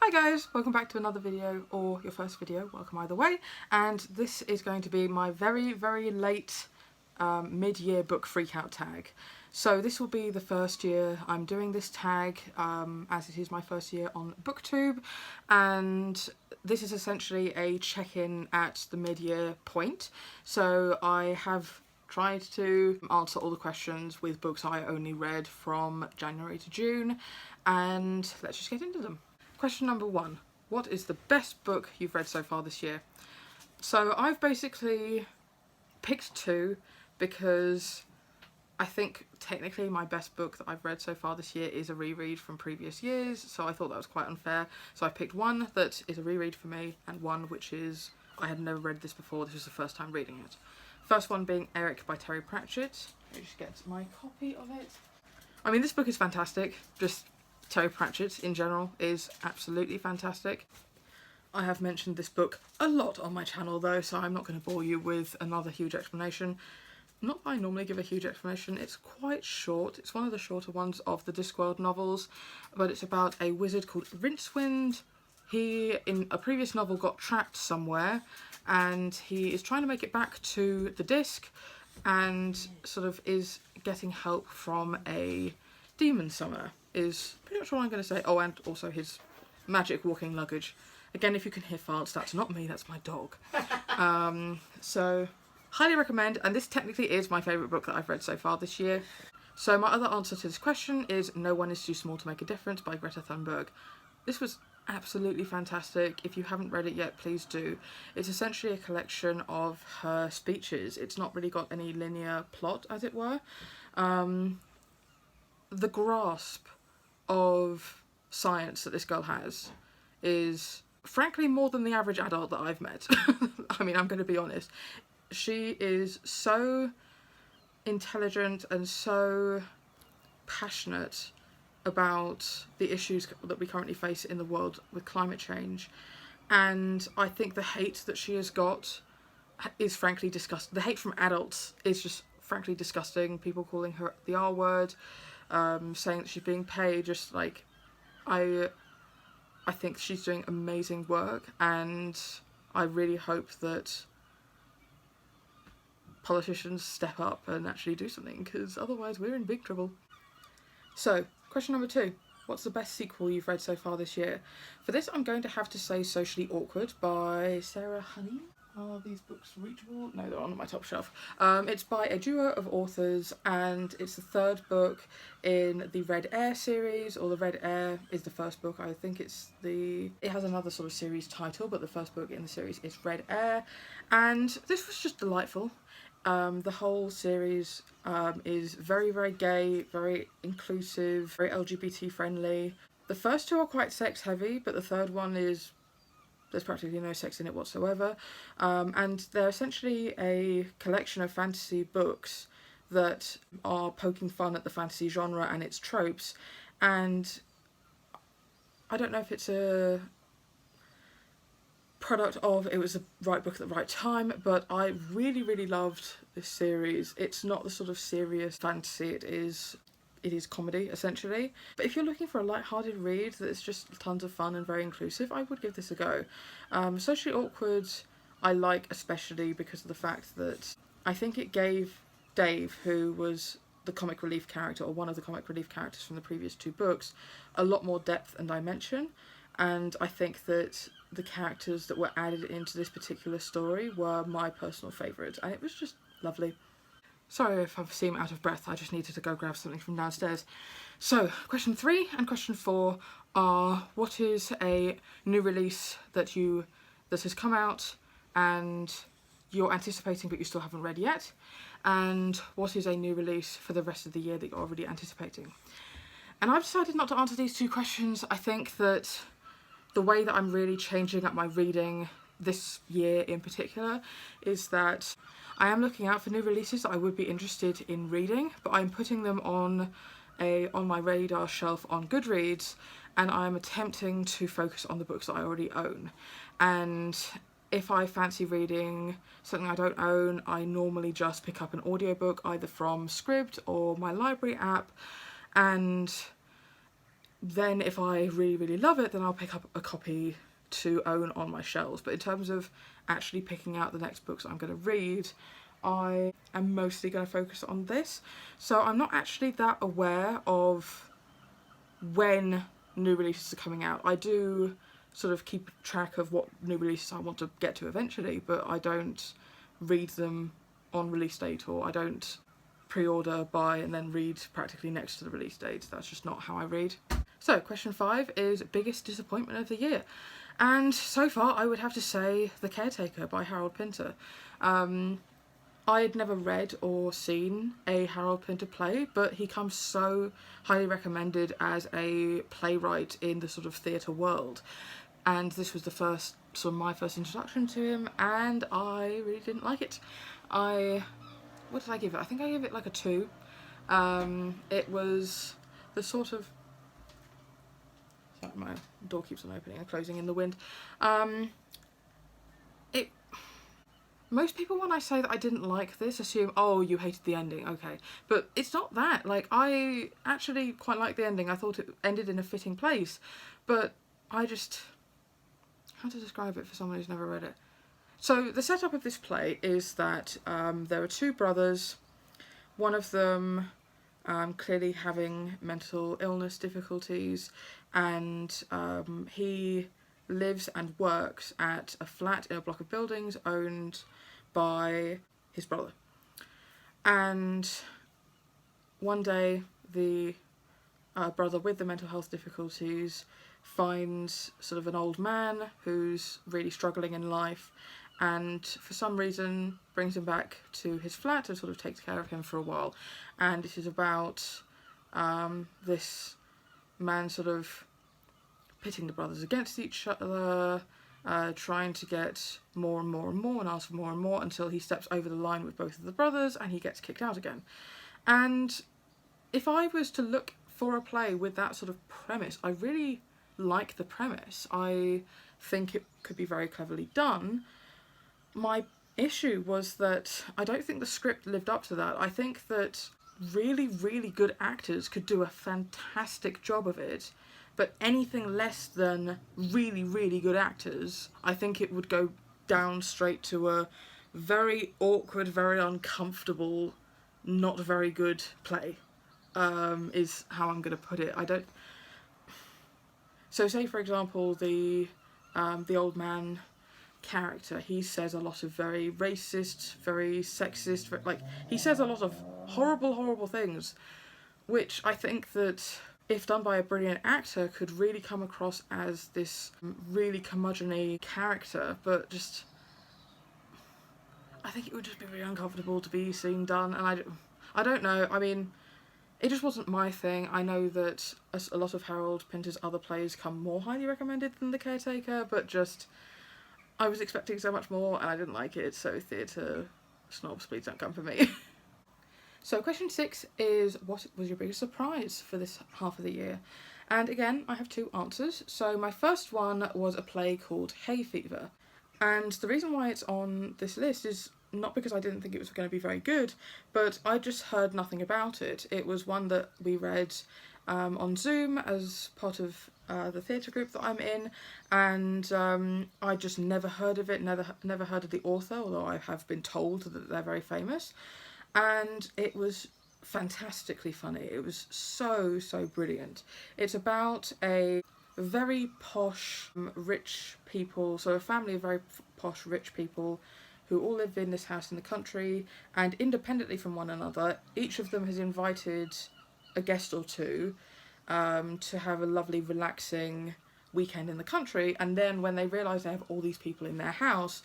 Hi guys, welcome back to another video, or your first video, welcome either way, and this is going to be my very late mid-year book freakout tag. So this will be the first year I'm doing this tag, as it is my first year on Booktube, and this is essentially a check-in at the mid-year point. So I have tried to answer all the questions with books I only read from January to June, and let's just get into them. Question number 1. What is the best book you've read so far this year? So I've basically picked 2 because I think technically my best book that I've read so far this year is a reread from previous years, so I thought that was quite unfair. So I picked one that is a reread for me and one which is, I had never read this before, this was the first time reading it. First one being Eric by Terry Pratchett. Let me just get my copy of it. I mean, this book is fantastic, just Terry Pratchett in general is absolutely fantastic. I have mentioned this book a lot on my channel though, so I'm not going to bore you with another huge explanation. Not that I normally give a huge explanation, it's quite short. It's one of the shorter ones of the Discworld novels, but it's about a wizard called Rincewind. He, in a previous novel, got trapped somewhere and he is trying to make it back to the disc and sort of is getting help from a demon summoner, is pretty much all I'm going to say. Oh, and also his magic walking luggage. Again, if you can hear farts, that's not me, that's my dog. So, highly recommend, and this technically is my favourite book that I've read so far this year. So my other answer to this question is No One Is Too Small to Make a Difference by Greta Thunberg. This was absolutely fantastic. If you haven't read it yet, please do. It's essentially a collection of her speeches. It's not really got any linear plot, as it were. The grasp of science that this girl has is frankly more than the average adult that I've met. I mean, I'm going to be honest. She is so intelligent and so passionate about the issues that we currently face in the world with climate change, and I think the hate that she has got is frankly disgusting. The hate from adults is just frankly disgusting. People calling her the R word, saying that she's being paid, just like, I think she's doing amazing work, and I really hope that politicians step up and actually do something, because otherwise we're in big trouble. So, question number 2. What's the best sequel you've read so far this year? For this, I'm going to have to say Socially Awkward by Sarah Honey. Are these books reachable? No, they're on my top shelf. It's by a duo of authors, and it's the 3rd book in the Red Air series, or the Red Air is the first book. I think it has another sort of series title, but the first book in the series is Red Air, and this was just delightful. The whole series is very gay, very inclusive, very LGBT friendly. The first 2 are quite sex heavy, but the 3rd one is, there's practically no sex in it whatsoever. And they're essentially a collection of fantasy books that are poking fun at the fantasy genre and its tropes. And I don't know if it's a product of it was the right book at the right time, but I really loved this series. It's not the sort of serious fantasy, it is comedy essentially, but if you're looking for a light-hearted read that's just tons of fun and very inclusive, I would give this a go. Socially Awkward I like especially because of the fact that I think it gave Dave, who was the comic relief character, or one of the comic relief characters from the previous 2 books, a lot more depth and dimension, and I think that the characters that were added into this particular story were my personal favourites, and it was just lovely. Sorry if I seem out of breath, I just needed to go grab something from downstairs. So, question 3 and question 4 are, what is a new release that has come out and you're anticipating but you still haven't read yet? And what is a new release for the rest of the year that you're already anticipating? And I've decided not to answer these 2 questions. I think that the way that I'm really changing up my reading this year in particular is that I am looking out for new releases that I would be interested in reading, but I'm putting them on my radar shelf on Goodreads, and I'm attempting to focus on the books that I already own. And if I fancy reading something I don't own, I normally just pick up an audiobook either from Scribd or my library app, and then if I really, really love it, then I'll pick up a copy to own on my shelves. But in terms of actually picking out the next books I'm going to read, I am mostly going to focus on this. So I'm not actually that aware of when new releases are coming out. I do sort of keep track of what new releases I want to get to eventually, but I don't read them on release date, or I don't pre-order, buy and then read practically next to the release date. That's just not how I read. So question 5 is biggest disappointment of the year, and so far I would have to say The Caretaker by Harold Pinter. I had never read or seen a Harold Pinter play, but he comes so highly recommended as a playwright in the sort of theatre world, and this was the first, sort of my first introduction to him, and I really didn't like it. What did I give it? I think I gave it like a 2. It was the sort of, sorry, my door keeps on opening and closing in the wind. Most people, when I say that I didn't like this, assume, oh, you hated the ending, okay. But it's not that. Like, I actually quite liked the ending. I thought it ended in a fitting place. But I just... how to describe it for someone who's never read it? So, the setup of this play is that there are 2 brothers. One of them clearly having mental illness difficulties, and he lives and works at a flat in a block of buildings owned by his brother. And one day the brother with the mental health difficulties finds sort of an old man who's really struggling in life, and for some reason brings him back to his flat and sort of takes care of him for a while. And it is about this man sort of pitting the brothers against each other, trying to get more and more and more and ask for more and more until he steps over the line with both of the brothers and he gets kicked out again. And if I was to look for a play with that sort of premise, I really like the premise. I think it could be very cleverly done. My issue was that I don't think the script lived up to that. I think that really, really good actors could do a fantastic job of it, but anything less than really, really good actors, I think it would go down straight to a very awkward, very uncomfortable, not very good play, is how I'm going to put it. So say, for example, the old man character, he says a lot of very racist, very sexist, he says a lot of horrible, horrible things, which I think that if done by a brilliant actor could really come across as this really curmudgeon-y character, but just, I think it would just be really uncomfortable to be seen done, and I don't know, I mean, it just wasn't my thing. I know that a lot of Harold Pinter's other plays come more highly recommended than The Caretaker, but just, I was expecting so much more and I didn't like it, so theatre snobs, please don't come for me. So question 6 is, what was your biggest surprise for this half of the year? And again, I have 2 answers. So my first one was a play called Hay Fever. And the reason why it's on this list is not because I didn't think it was going to be very good, but I just heard nothing about it. It was one that we read on Zoom as part of the theatre group that I'm in, and I just never heard of it, never heard of the author, although I have been told that they're very famous. And it was fantastically funny. It was so, so brilliant. It's about a very posh, rich people, so a family of very posh, rich people who all live in this house in the country, and independently from one another, each of them has invited a guest or 2 to have a lovely, relaxing weekend in the country, and then when they realise they have all these people in their house,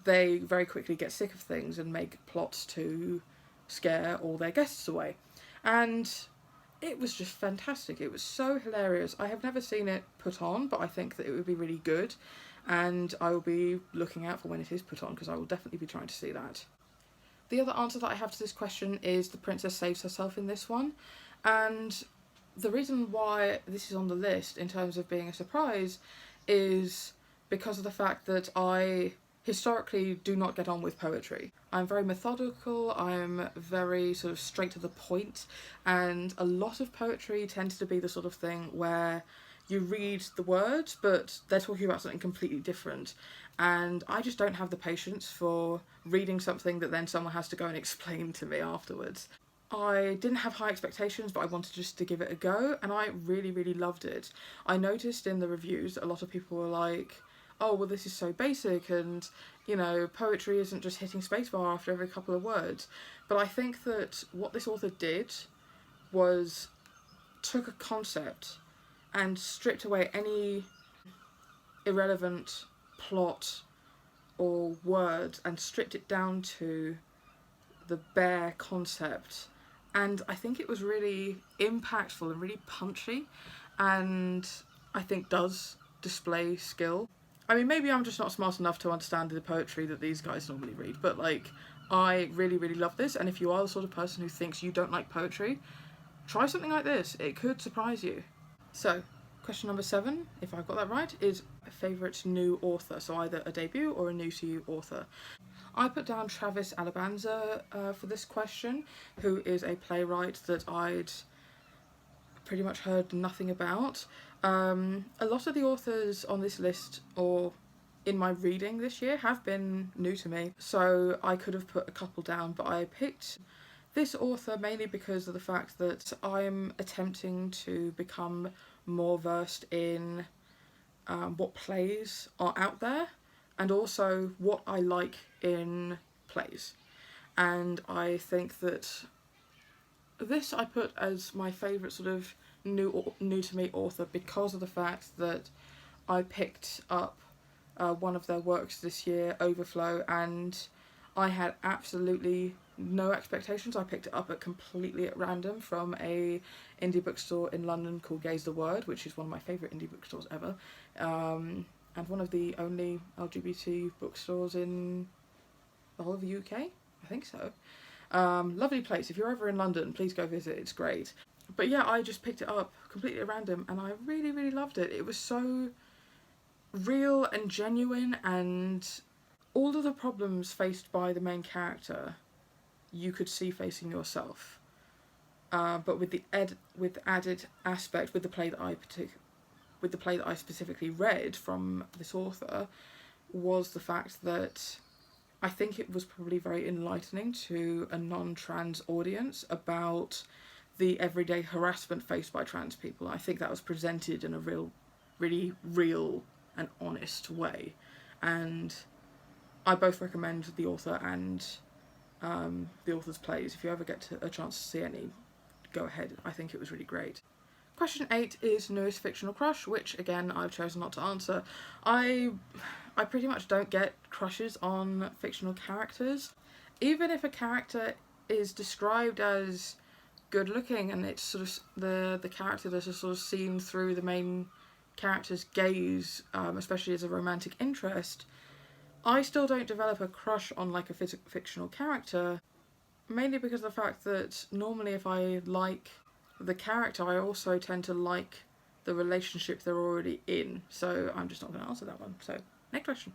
they very quickly get sick of things and make plots to scare all their guests away. And it was just fantastic. It was so hilarious. I have never seen it put on, but I think that it would be really good, and I will be looking out for when it is put on, because I will definitely be trying to see that. The other answer that I have to this question is the princess saves herself in this one, and the reason why this is on the list in terms of being a surprise is because of the fact that I historically do not get on with poetry. I'm very methodical, I'm very sort of straight to the point, and a lot of poetry tends to be the sort of thing where you read the words but they're talking about something completely different, and I just don't have the patience for reading something that then someone has to go and explain to me afterwards. I didn't have high expectations, but I wanted just to give it a go, and I really, really loved it. I noticed in the reviews that a lot of people were like, oh, well, this is so basic, and, you know, poetry isn't just hitting spacebar after every couple of words. But I think that what this author did was took a concept and stripped away any irrelevant plot or words and stripped it down to the bare concept. And I think it was really impactful and really punchy, and I think does display skill. I mean, maybe I'm just not smart enough to understand the poetry that these guys normally read, but like, I really, really love this, and if you are the sort of person who thinks you don't like poetry, try something like this. It could surprise you. So, question number 7, if I've got that right, is a favourite new author, so either a debut or a new to you author. I put down Travis Alabanza for this question, who is a playwright that I'd pretty much heard nothing about. A lot of the authors on this list, or in my reading this year, have been new to me, so I could have put a couple down, but I picked this author mainly because of the fact that I'm attempting to become more versed in what plays are out there, and also what I like in plays. And I think that this I put as my favourite sort of new to me author because of the fact that I picked up one of their works this year, Overflow, and I had absolutely no expectations. I picked it up completely at random from a indie bookstore in London called Gaze the Word, which is one of my favourite indie bookstores ever, and one of the only LGBT bookstores in the whole of the UK, I think so. Lovely place. If you're ever in London, please go visit, it's great. But yeah, I just picked it up completely at random and I really, really loved it. It was so real and genuine, and all of the problems faced by the main character you could see facing yourself. But with the added aspect with the play that I specifically read from this author was the fact that I think it was probably very enlightening to a non-trans audience about the everyday harassment faced by trans people. I think that was presented in a really real and honest way, and I both recommend the author and the author's plays. If you ever get a chance to see any, go ahead. I think it was really great. Question 8 is newest fictional crush, which again I've chosen not to answer. I pretty much don't get crushes on fictional characters. Even if a character is described as good looking and it's sort of the character that is sort of seen through the main character's gaze, especially as a romantic interest, I still don't develop a crush on like a fictional character, mainly because of the fact that normally if I like the character, I also tend to like the relationship they're already in, so I'm just not going to answer that one. So, next question.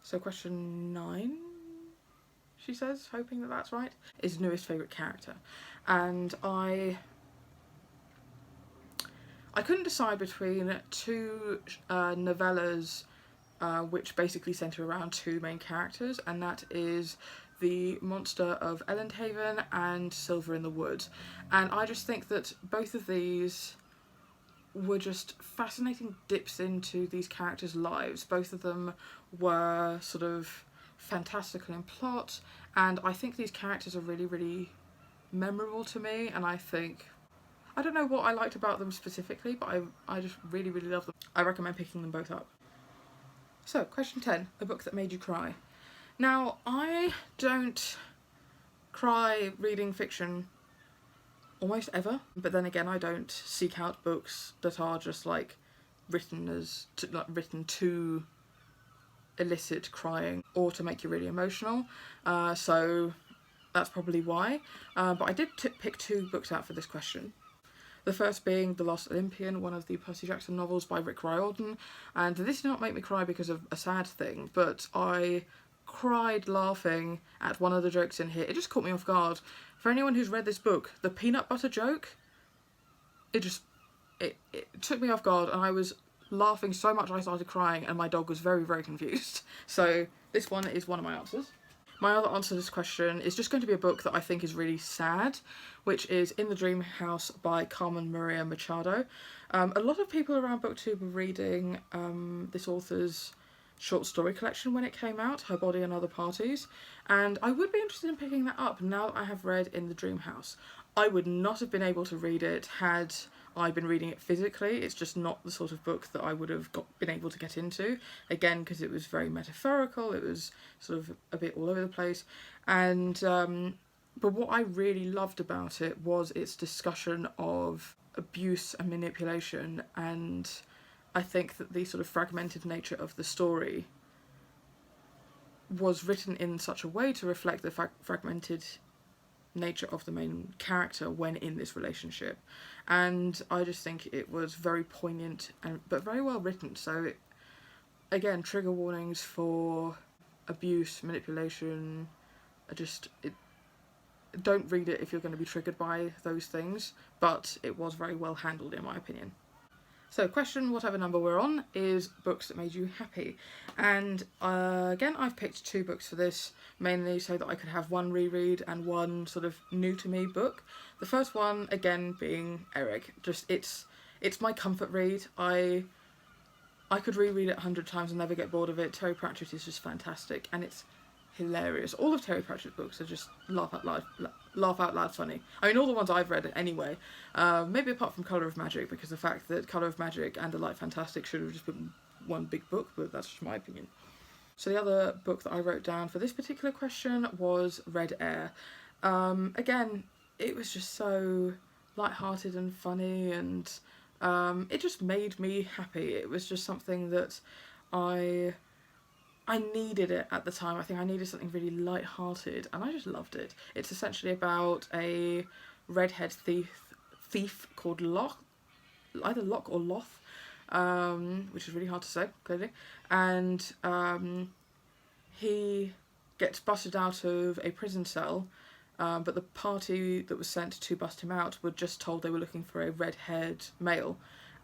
So question 9, she says, hoping that that's right, is newest favourite character. And I couldn't decide between two novellas which basically centre around two main characters, and that is The Monster of Elendhaven and Silver in the Wood. And I just think that both of these were just fascinating dips into these characters' lives. Both of them were sort of fantastical in plot, and I think these characters are really, really memorable to me, and I don't know what I liked about them specifically, but I just really, really love them. I recommend picking them both up. So, question 10, a book that made you cry. Now, I don't cry reading fiction almost ever, but then again I don't seek out books that are just like written to elicit crying or to make you really emotional, so that's probably why. But I did pick two books out for this question. The first being The Lost Olympian, one of the Percy Jackson novels by Rick Riordan, and this did not make me cry because of a sad thing, but I cried laughing at one of the jokes in here. It just caught me off guard. For anyone who's read this book, the peanut butter joke, it took me off guard, and I was laughing so much I started crying, and my dog was very, very confused. So this one is one of my answers. My other answer to this question is just going to be a book that I think is really sad, which is In the Dream House by Carmen Maria Machado. A lot of people around Booktube were reading this author's short story collection when it came out, Her Body and Other Parties, and I would be interested in picking that up now that I have read In the Dream House. I would not have been able to read it had I been reading it physically. It's just not the sort of book that I would have been able to get into, again because it was very metaphorical, it was sort of a bit all over the place, and but what I really loved about it was its discussion of abuse and manipulation, and I think that the sort of fragmented nature of the story was written in such a way to reflect the fragmented nature of the main character when in this relationship, and I just think it was very poignant but very well written. So again, trigger warnings for abuse, manipulation, don't read it if you're going to be triggered by those things, but it was very well handled in my opinion. So question, whatever number we're on, is books that made you happy. And again, I've picked 2 books for this, mainly so that I could have one reread and one sort of new to me book. The first one, again, being Eric. Just it's my comfort read. I could reread it 100 times and never get bored of it. Terry Pratchett is just fantastic, and it's hilarious. All of Terry Pratchett's books are just laugh out loud funny. I mean, all the ones I've read anyway. Maybe apart from Colour of Magic, because the fact that Colour of Magic and The Light Fantastic should have just been one big book, but that's just my opinion. So the other book that I wrote down for this particular question was Red Air. Again, it was just so light-hearted and funny, and it just made me happy. It was just something that I needed it at the time. I think I needed something really light-hearted, and I just loved it. It's essentially about a redhead thief called either Locke or Loth, which is really hard to say, clearly, and he gets busted out of a prison cell, but the party that was sent to bust him out were just told they were looking for a red-haired male,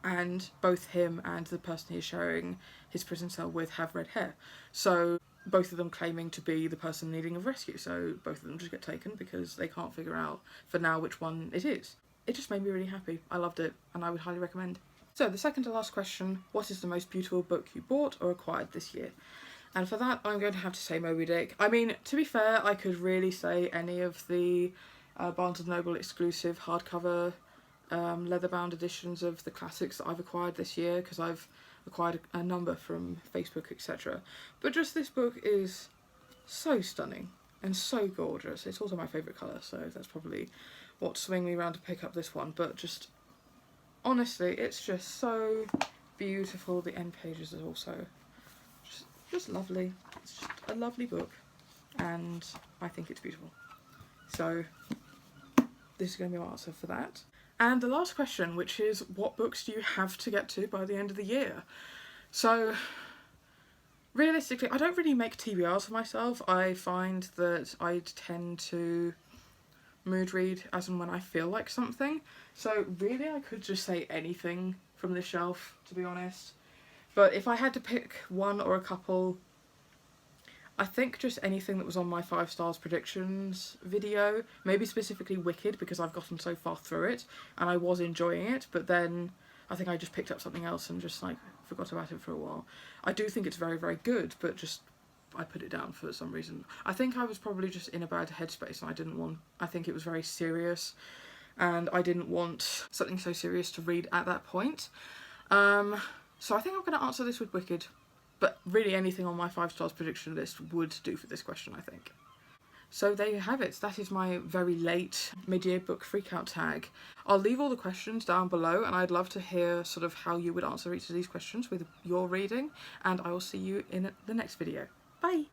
and both him and the person he's sharing his prison cell with have red hair. So both of them claiming to be the person needing a rescue, so both of them just get taken because they can't figure out for now which one it is. It just made me really happy. I loved it, and I would highly recommend. So the second to last question, what is the most beautiful book you bought or acquired this year? And for that, I'm going to have to say Moby Dick. I mean, to be fair, I could really say any of the Barnes & Noble exclusive hardcover leather-bound editions of the classics that I've acquired this year, because I've acquired a number from Facebook, etc. But just this book is so stunning and so gorgeous. It's also my favourite colour, so that's probably what swung me around to pick up this one. But just, honestly, it's just so beautiful. The end pages are also just lovely. It's just a lovely book, and I think it's beautiful. So this is going to be my answer for that. And the last question, which is, what books do you have to get to by the end of the year? So, realistically, I don't really make TBRs for myself. I find that I tend to mood read as and when I feel like something. So, really, I could just say anything from this shelf, to be honest. But if I had to pick one or a couple, I think just anything that was on my 5 stars predictions video, maybe specifically Wicked, because I've gotten so far through it and I was enjoying it, but then I think I just picked up something else and just like forgot about it for a while. I do think it's very, very good, but just I put it down for some reason. I think I was probably just in a bad headspace, and I think it was very serious, and I didn't want something so serious to read at that point. So I think I'm going to answer this with Wicked. But really anything on my 5 stars prediction list would do for this question, I think. So there you have it. That is my very late mid-year book freakout tag. I'll leave all the questions down below, and I'd love to hear sort of how you would answer each of these questions with your reading, and I will see you in the next video. Bye!